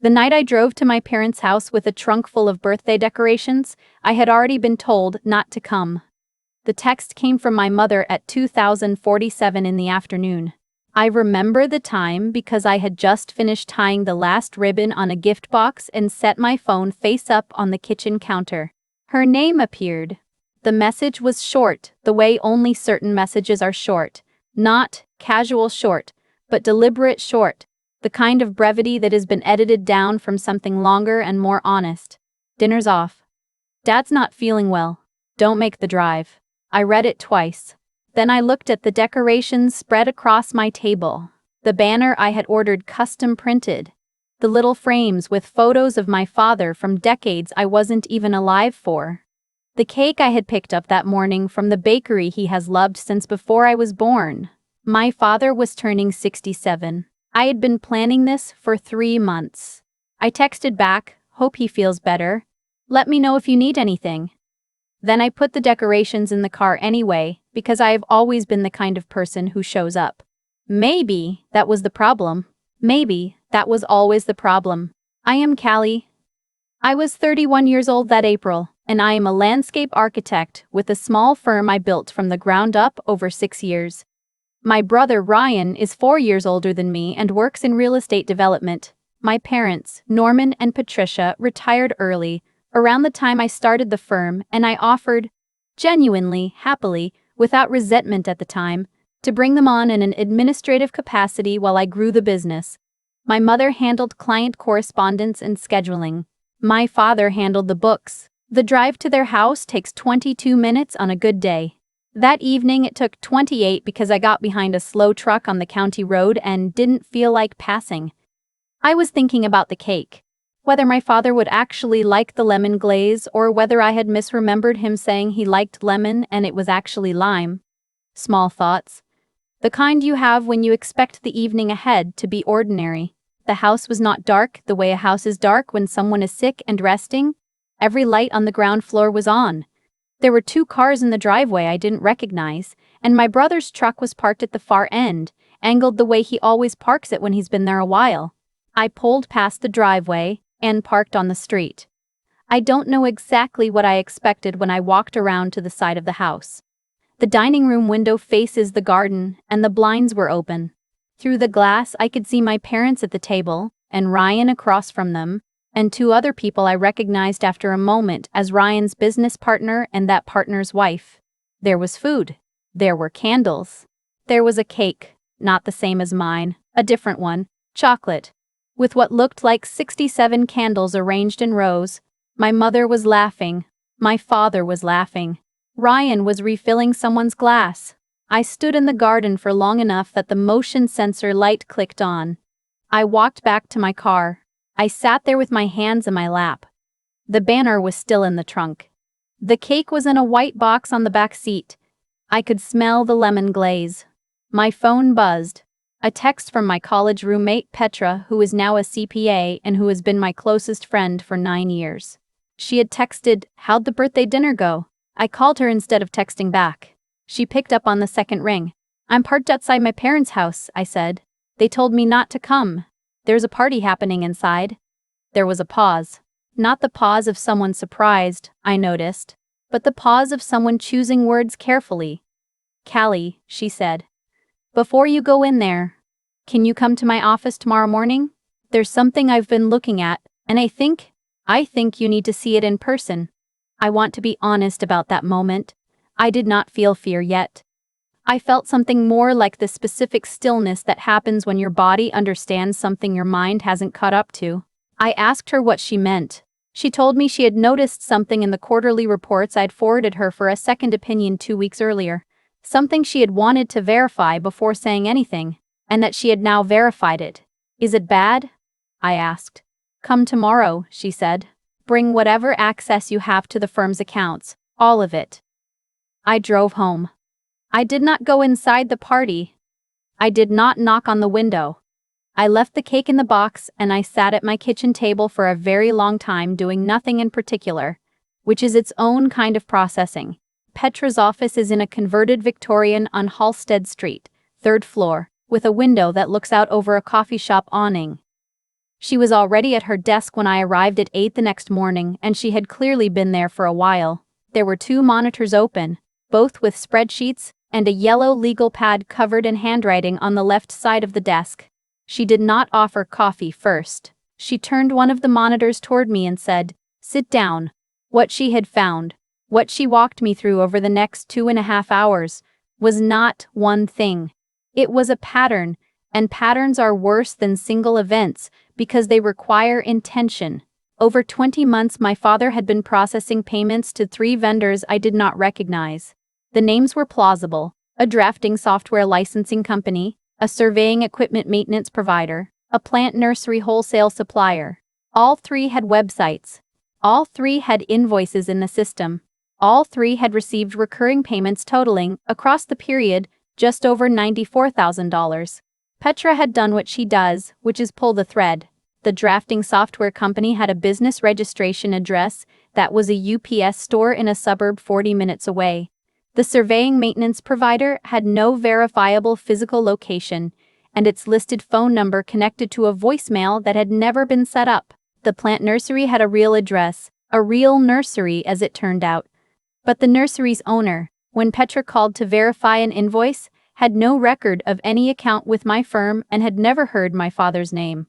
The night I drove to my parents' house with a trunk full of birthday decorations, I had already been told not to come. The text came from my mother at 2047 in the afternoon. I remember the time because I had just finished tying the last ribbon on a gift box and set my phone face up on the kitchen counter. Her name appeared. The message was short, the way only certain messages are short. Not casual short, but deliberate short. The kind of brevity that has been edited down from something longer and more honest. Dinner's off. Dad's not feeling well. Don't make the drive. I read it twice. Then I looked at the decorations spread across my table. The banner I had ordered custom printed. The little frames with photos of my father from decades I wasn't even alive for. The cake I had picked up that morning from the bakery he has loved since before I was born. My father was turning 67. I had been planning this for 3 months. I texted back, hope he feels better. Let me know if you need anything. Then I put the decorations in the car anyway, because I have always been the kind of person who shows up. Maybe that was the problem. Maybe that was always the problem. I am Callie. I was 31 years old that April, and I am a landscape architect with a small firm I built from the ground up over 6 years. My brother Ryan is 4 years older than me and works in real estate development. My parents, Norman and Patricia, retired early, around the time I started the firm, and I offered, genuinely, happily, without resentment at the time, to bring them on in an administrative capacity while I grew the business. My mother handled client correspondence and scheduling. My father handled the books. The drive to their house takes 22 minutes on a good day. That evening it took 28 because I got behind a slow truck on the county road and didn't feel like passing. I was thinking about the cake. Whether my father would actually like the lemon glaze or whether I had misremembered him saying he liked lemon and it was actually lime. Small thoughts. The kind you have when you expect the evening ahead to be ordinary. The house was not dark the way a house is dark when someone is sick and resting. Every light on the ground floor was on. There were 2 cars in the driveway I didn't recognize, and my brother's truck was parked at the far end, angled the way he always parks it when he's been there a while. I pulled past the driveway and parked on the street. I don't know exactly what I expected when I walked around to the side of the house. The dining room window faces the garden, and the blinds were open. Through the glass I could see my parents at the table, and Ryan across from them, and 2 other people I recognized after a moment as Ryan's business partner and that partner's wife. There was food. There were candles. There was a cake, not the same as mine, a different one, chocolate, with what looked like 67 candles arranged in rows. My mother was laughing. My father was laughing. Ryan was refilling someone's glass. I stood in the garden for long enough that the motion sensor light clicked on. I walked back to my car. I sat there with my hands in my lap. The banner was still in the trunk. The cake was in a white box on the back seat. I could smell the lemon glaze. My phone buzzed. A text from my college roommate Petra, who is now a CPA and who has been my closest friend for 9 years. She had texted, "How'd the birthday dinner go?" I called her instead of texting back. She picked up on the second ring. "I'm parked outside my parents' house," I said. "They told me not to come. There's a party happening inside." There was a pause. Not the pause of someone surprised, I noticed, but the pause of someone choosing words carefully. "Callie," she said. "Before you go in there, can you come to my office tomorrow morning? There's something I've been looking at, and I think you need to see it in person." I want to be honest about that moment. I did not feel fear yet. I felt something more like the specific stillness that happens when your body understands something your mind hasn't caught up to. I asked her what she meant. She told me she had noticed something in the quarterly reports I'd forwarded her for a second opinion 2 weeks earlier. Something she had wanted to verify before saying anything, and that she had now verified it. "Is it bad?" I asked. "Come tomorrow," she said. "Bring whatever access you have to the firm's accounts, all of it." I drove home. I did not go inside the party. I did not knock on the window. I left the cake in the box and I sat at my kitchen table for a very long time doing nothing in particular, which is its own kind of processing. Petra's office is in a converted Victorian on Halsted Street, 3rd floor, with a window that looks out over a coffee shop awning. She was already at her desk when I arrived at 8 the next morning, and she had clearly been there for a while. There were 2 monitors open, both with spreadsheets, and a yellow legal pad covered in handwriting on the left side of the desk. She did not offer coffee first. She turned one of the monitors toward me and said, "Sit down." What she had found, what she walked me through over the next 2.5 hours, was not one thing. It was a pattern, and patterns are worse than single events because they require intention. Over 20 months, my father had been processing payments to 3 vendors I did not recognize. The names were plausible: a drafting software licensing company, a surveying equipment maintenance provider, a plant nursery wholesale supplier. All 3 had websites. All 3 had invoices in the system. All 3 had received recurring payments totaling, across the period, just over $94,000. Petra had done what she does, which is pull the thread. The drafting software company had a business registration address that was a UPS store in a suburb 40 minutes away. The surveying maintenance provider had no verifiable physical location, and its listed phone number connected to a voicemail that had never been set up. The plant nursery had a real address, a real nursery as it turned out. But the nursery's owner, when Petra called to verify an invoice, had no record of any account with my firm and had never heard my father's name.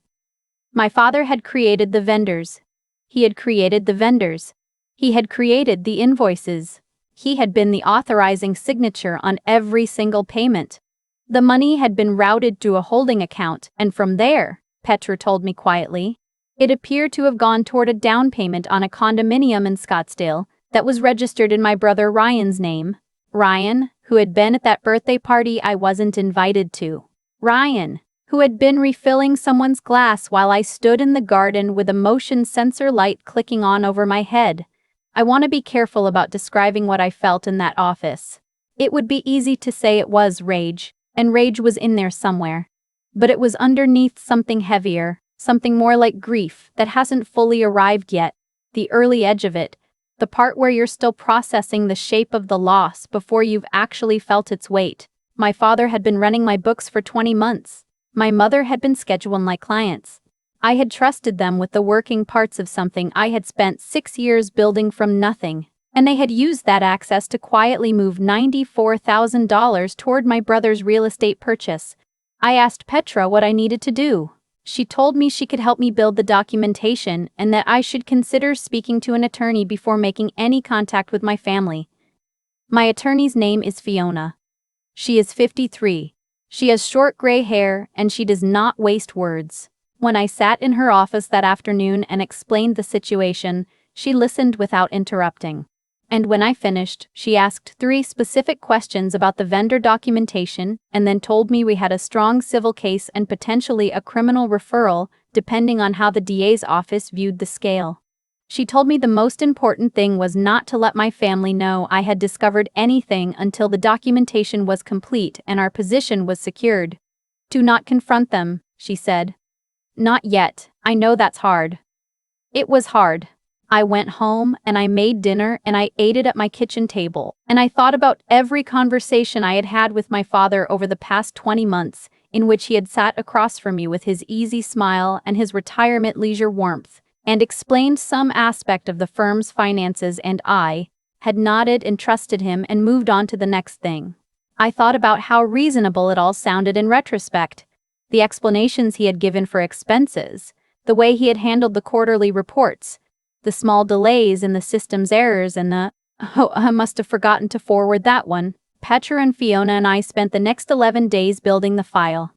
My father had created the vendors. He had created the vendors. He had created the invoices. He had been the authorizing signature on every single payment. The money had been routed to a holding account, and from there, Petra told me quietly, it appeared to have gone toward a down payment on a condominium in Scottsdale that was registered in my brother Ryan's name. Ryan, who had been at that birthday party I wasn't invited to. Ryan, who had been refilling someone's glass while I stood in the garden with a motion sensor light clicking on over my head. I want to be careful about describing what I felt in that office. It would be easy to say it was rage, and rage was in there somewhere. But it was underneath something heavier, something more like grief that hasn't fully arrived yet, the early edge of it, the part where you're still processing the shape of the loss before you've actually felt its weight. My father had been running my books for 20 months. My mother had been scheduling my clients. I had trusted them with the working parts of something I had spent 6 years building from nothing, and they had used that access to quietly move $94,000 toward my brother's real estate purchase. I asked Petra what I needed to do. She told me she could help me build the documentation and that I should consider speaking to an attorney before making any contact with my family. My attorney's name is Fiona. She is 53. She has short gray hair and she does not waste words. When I sat in her office that afternoon and explained the situation, she listened without interrupting. And when I finished, she asked 3 specific questions about the vendor documentation and then told me we had a strong civil case and potentially a criminal referral, depending on how the DA's office viewed the scale. She told me the most important thing was not to let my family know I had discovered anything until the documentation was complete and our position was secured. Do not confront them, she said. Not yet, I know that's hard. It was hard. I went home and I made dinner and I ate it at my kitchen table, and I thought about every conversation I had had with my father over the past 20 months, in which he had sat across from me with his easy smile and his retirement leisure warmth, and explained some aspect of the firm's finances, and I had nodded and trusted him and moved on to the next thing. I thought about how reasonable it all sounded in retrospect. The explanations he had given for expenses, the way he had handled the quarterly reports, the small delays in the system's errors, and I must have forgotten to forward that one. Petra and Fiona and I spent the next 11 days building the file.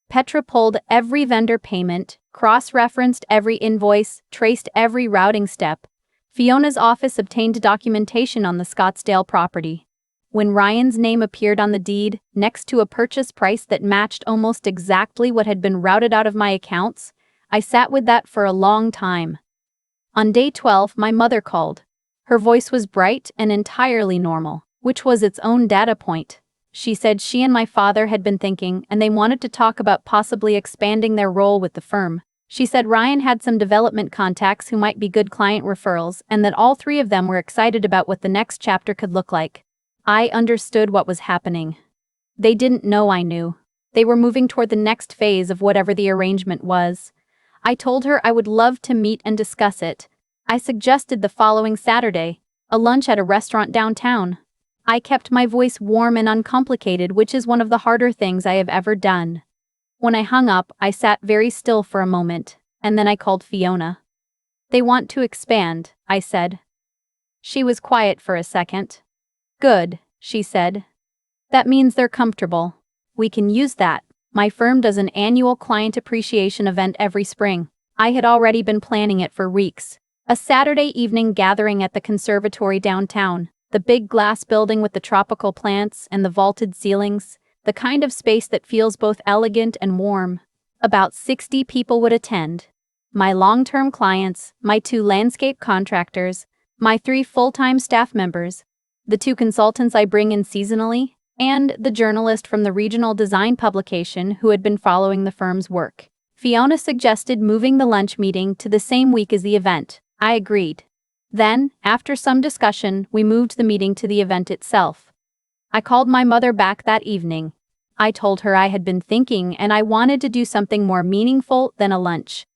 Petra pulled every vendor payment, cross-referenced every invoice, traced every routing step. Fiona's office obtained documentation on the Scottsdale property. When Ryan's name appeared on the deed, next to a purchase price that matched almost exactly what had been routed out of my accounts, I sat with that for a long time. On day 12, my mother called. Her voice was bright and entirely normal, which was its own data point. She said she and my father had been thinking, and they wanted to talk about possibly expanding their role with the firm. She said Ryan had some development contacts who might be good client referrals, and that all 3 of them were excited about what the next chapter could look like. I understood what was happening. They didn't know I knew. They were moving toward the next phase of whatever the arrangement was. I told her I would love to meet and discuss it. I suggested the following Saturday, a lunch at a restaurant downtown. I kept my voice warm and uncomplicated, which is one of the harder things I have ever done. When I hung up, I sat very still for a moment, and then I called Fiona. "They want to expand," I said. She was quiet for a second. "Good," she said. "That means they're comfortable. We can use that. My firm does an annual client appreciation event every spring. I had already been planning it for weeks. A Saturday evening gathering at the conservatory downtown, the big glass building with the tropical plants and the vaulted ceilings, the kind of space that feels both elegant and warm. About 60 people would attend. My long-term clients, my 2 landscape contractors, my 3 full-time staff members, the 2 consultants I bring in seasonally, and the journalist from the regional design publication who had been following the firm's work. Fiona suggested moving the lunch meeting to the same week as the event. I agreed. Then, after some discussion, we moved the meeting to the event itself. I called my mother back that evening. I told her I had been thinking and I wanted to do something more meaningful than a lunch.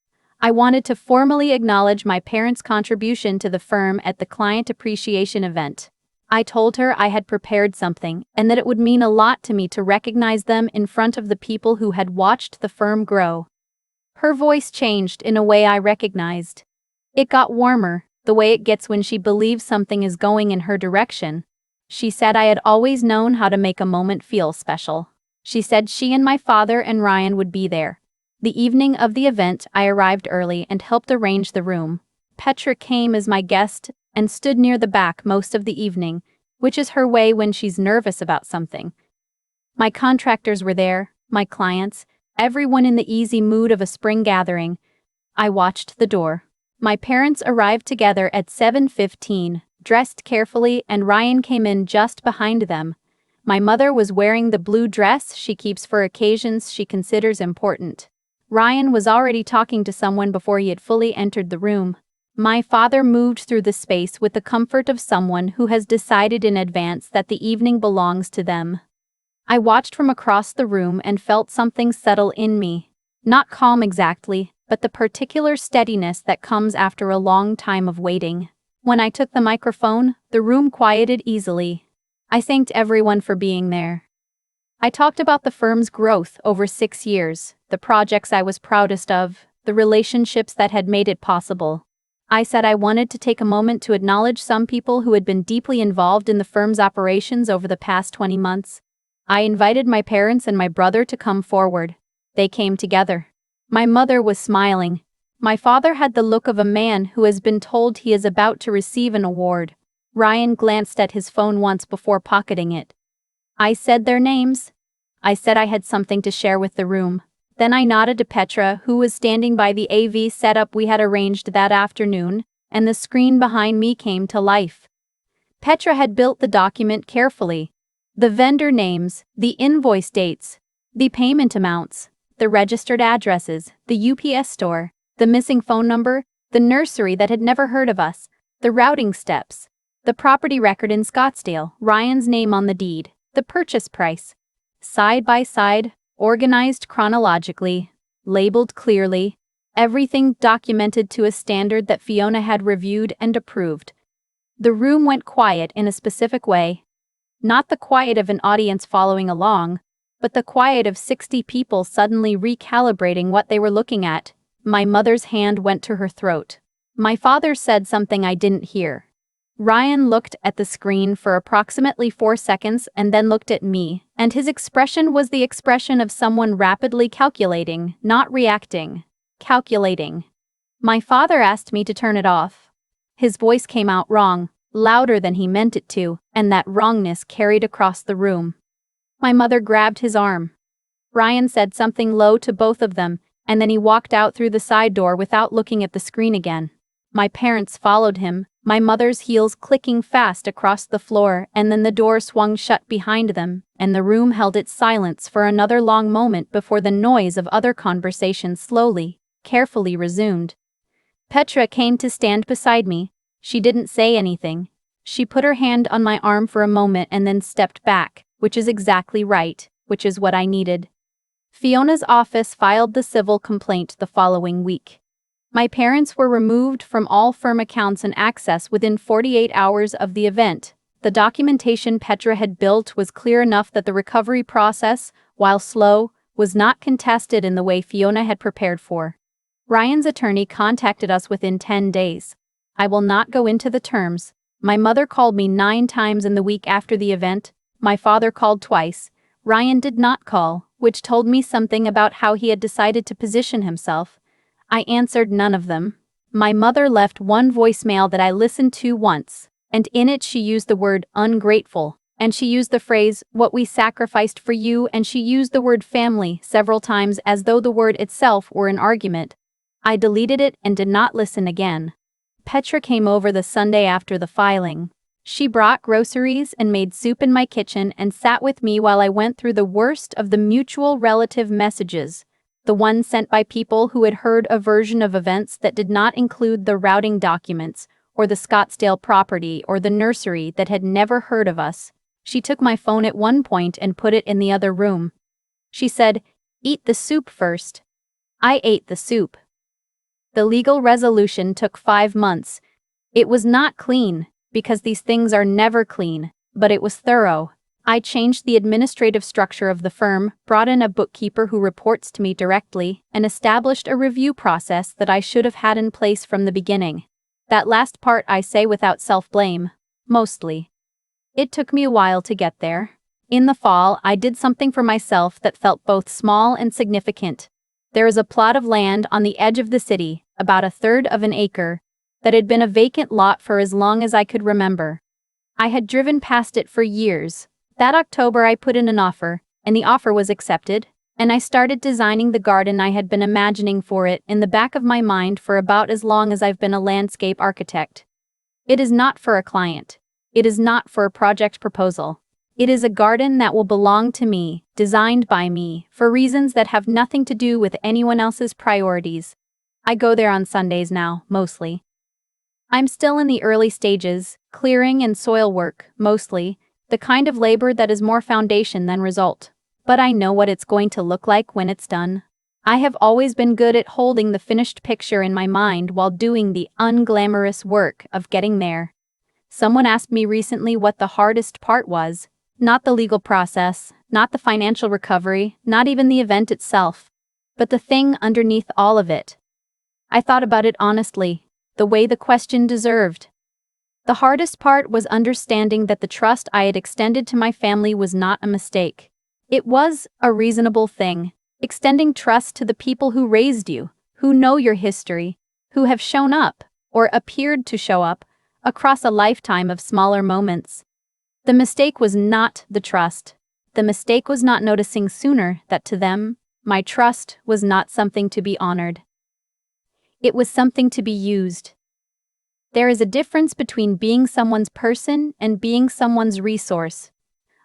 I wanted to formally acknowledge my parents' contribution to the firm at the client appreciation event. I told her I had prepared something and that it would mean a lot to me to recognize them in front of the people who had watched the firm grow. Her voice changed in a way I recognized. It got warmer, the way it gets when she believes something is going in her direction. She said I had always known how to make a moment feel special. She said she and my father and Ryan would be there. The evening of the event, I arrived early and helped arrange the room. Petra came as my guest and stood near the back most of the evening, which is her way when she's nervous about something. My contractors were there, my clients, everyone in the easy mood of a spring gathering. I watched the door. My parents arrived together at 7:15, dressed carefully, and Ryan came in just behind them. My mother was wearing the blue dress she keeps for occasions she considers important. Ryan was already talking to someone before he had fully entered the room. My father moved through the space with the comfort of someone who has decided in advance that the evening belongs to them. I watched from across the room and felt something settle in me. Not calm exactly, but the particular steadiness that comes after a long time of waiting. When I took the microphone, the room quieted easily. I thanked everyone for being there. I talked about the firm's growth over 6 years, the projects I was proudest of, the relationships that had made it possible. I said I wanted to take a moment to acknowledge some people who had been deeply involved in the firm's operations over the past 20 months. I invited my parents and my brother to come forward. They came together. My mother was smiling. My father had the look of a man who has been told he is about to receive an award. Ryan glanced at his phone once before pocketing it. I said their names. I said I had something to share with the room. Then I nodded to Petra, who was standing by the AV setup we had arranged that afternoon, and the screen behind me came to life. Petra had built the document carefully. The vendor names, the invoice dates, the payment amounts, the registered addresses, the UPS store, the missing phone number, the nursery that had never heard of us, the routing steps, the property record in Scottsdale, Ryan's name on the deed, the purchase price. Side by side, organized chronologically, labeled clearly, everything documented to a standard that Fiona had reviewed and approved. The room went quiet in a specific way. Not the quiet of an audience following along, but the quiet of 60 people suddenly recalibrating what they were looking at. My mother's hand went to her throat. My father said something I didn't hear. Ryan looked at the screen for approximately 4 seconds and then looked at me, and his expression was the expression of someone rapidly calculating, not reacting. Calculating. My father asked me to turn it off. His voice came out wrong, louder than he meant it to, and that wrongness carried across the room. My mother grabbed his arm. Ryan said something low to both of them, and then he walked out through the side door without looking at the screen again. My parents followed him, my mother's heels clicking fast across the floor, and then the door swung shut behind them, and the room held its silence for another long moment before the noise of other conversation slowly, carefully resumed. Petra came to stand beside me. She didn't say anything. She put her hand on my arm for a moment and then stepped back, which is exactly right, which is what I needed. Fiona's office filed the civil complaint the following week. My parents were removed from all firm accounts and access within 48 hours of the event. The documentation Petra had built was clear enough that the recovery process, while slow, was not contested in the way Fiona had prepared for. Ryan's attorney contacted us within 10 days. I will not go into the terms. My mother called me 9 times in the week after the event. My father called twice. Ryan did not call, which told me something about how he had decided to position himself. I answered none of them. My mother left one voicemail that I listened to once, and in it she used the word ungrateful, and she used the phrase, what we sacrificed for you, and she used the word family several times as though the word itself were an argument. I deleted it and did not listen again. Petra came over the Sunday after the filing. She brought groceries and made soup in my kitchen and sat with me while I went through the worst of the mutual relative messages, the ones sent by people who had heard a version of events that did not include the routing documents, or the Scottsdale property, or the nursery that had never heard of us. She took my phone at one point and put it in the other room. She said, "Eat the soup first." I ate the soup. The legal resolution took 5 months. It was not clean, because these things are never clean, but it was thorough. I changed the administrative structure of the firm, brought in a bookkeeper who reports to me directly, and established a review process that I should have had in place from the beginning. That last part I say without self-blame, mostly. It took me a while to get there. In the fall, I did something for myself that felt both small and significant. There is a plot of land on the edge of the city, about 1/3 of an acre, that had been a vacant lot for as long as I could remember. I had driven past it for years. That October I put in an offer, and the offer was accepted, and I started designing the garden I had been imagining for it in the back of my mind for about as long as I've been a landscape architect. It is not for a client. It is not for a project proposal. It is a garden that will belong to me, designed by me, for reasons that have nothing to do with anyone else's priorities. I go there on Sundays now, mostly. I'm still in the early stages, clearing and soil work, mostly, the kind of labor that is more foundation than result. But I know what it's going to look like when it's done. I have always been good at holding the finished picture in my mind while doing the unglamorous work of getting there. Someone asked me recently what the hardest part was. Not the legal process, not the financial recovery, not even the event itself, but the thing underneath all of it. I thought about it honestly, the way the question deserved. The hardest part was understanding that the trust I had extended to my family was not a mistake. It was a reasonable thing, extending trust to the people who raised you, who know your history, who have shown up, or appeared to show up, across a lifetime of smaller moments. The mistake was not the trust. The mistake was not noticing sooner that to them, my trust was not something to be honored. It was something to be used. There is a difference between being someone's person and being someone's resource.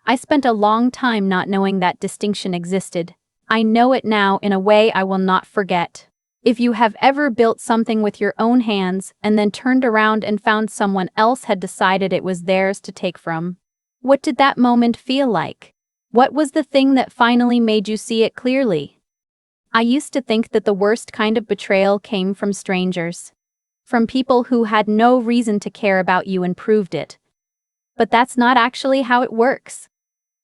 I spent a long time not knowing that distinction existed. I know it now in a way I will not forget. If you have ever built something with your own hands and then turned around and found someone else had decided it was theirs to take from, what did that moment feel like? What was the thing that finally made you see it clearly? I used to think that the worst kind of betrayal came from strangers. From people who had no reason to care about you and proved it. But that's not actually how it works.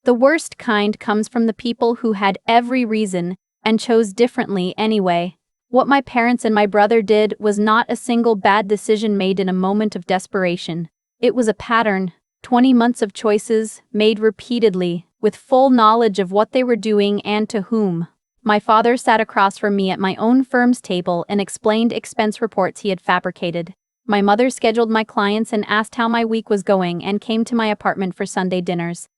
The worst kind comes from the people who had every reason and chose differently anyway. What my parents and my brother did was not a single bad decision made in a moment of desperation. It was a pattern. 20 months of choices, made repeatedly, with full knowledge of what they were doing and to whom. My father sat across from me at my own firm's table and explained expense reports he had fabricated. My mother scheduled my clients and asked how my week was going and came to my apartment for Sunday dinners.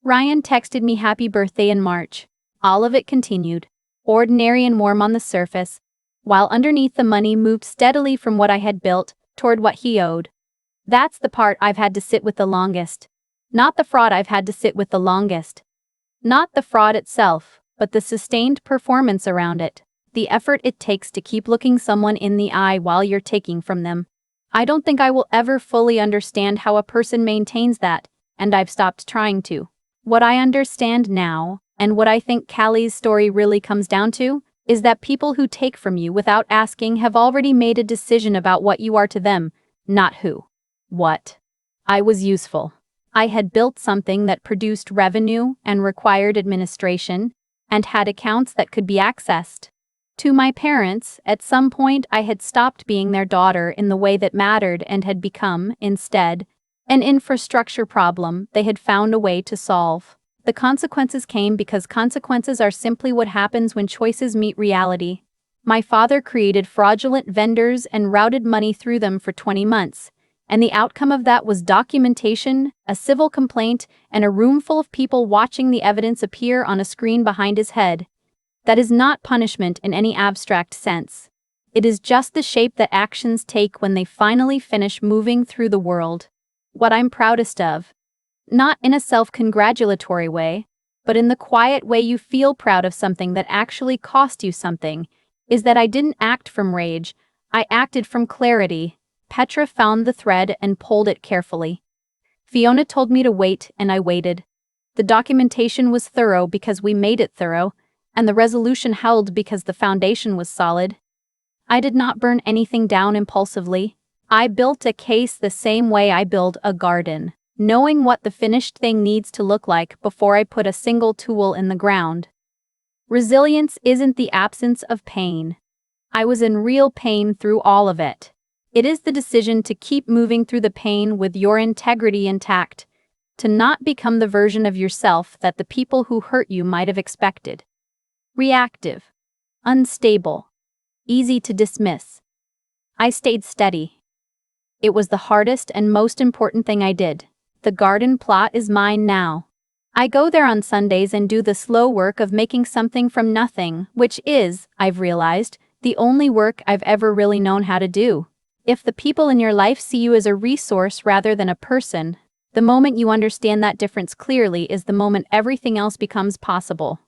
Ryan texted me happy birthday in March. All of it continued, ordinary and warm on the surface, while underneath the money moved steadily from what I had built toward what he owed. That's the part I've had to sit with the longest. Not the fraud I've had to sit with the longest. Not the fraud itself, but the sustained performance around it. The effort it takes to keep looking someone in the eye while you're taking from them. I don't think I will ever fully understand how a person maintains that, and I've stopped trying to. What I understand now And what I think Callie's story really comes down to is that people who take from you without asking have already made a decision about what you are to them, not who. What? I was useful. I had built something that produced revenue and required administration, and had accounts that could be accessed. To my parents, at some point I had stopped being their daughter in the way that mattered and had become, instead, an infrastructure problem they had found a way to solve. The consequences came because consequences are simply what happens when choices meet reality. My father created fraudulent vendors and routed money through them for 20 months, and the outcome of that was documentation, a civil complaint, and a room full of people watching the evidence appear on a screen behind his head. That is not punishment in any abstract sense. It is just the shape that actions take when they finally finish moving through the world. What I'm proudest of, not in a self-congratulatory way, but in the quiet way you feel proud of something that actually cost you something, is that I didn't act from rage, I acted from clarity. Petra found the thread and pulled it carefully. Fiona told me to wait, and I waited. The documentation was thorough because we made it thorough, and the resolution held because the foundation was solid. I did not burn anything down impulsively. I built a case the same way I build a garden, knowing what the finished thing needs to look like before I put a single tool in the ground. Resilience isn't the absence of pain. I was in real pain through all of it. It is the decision to keep moving through the pain with your integrity intact, to not become the version of yourself that the people who hurt you might have expected. Reactive, unstable, easy to dismiss. I stayed steady. It was the hardest and most important thing I did. The garden plot is mine now. I go there on Sundays and do the slow work of making something from nothing, which is, I've realized, the only work I've ever really known how to do. If the people in your life see you as a resource rather than a person, the moment you understand that difference clearly is the moment everything else becomes possible.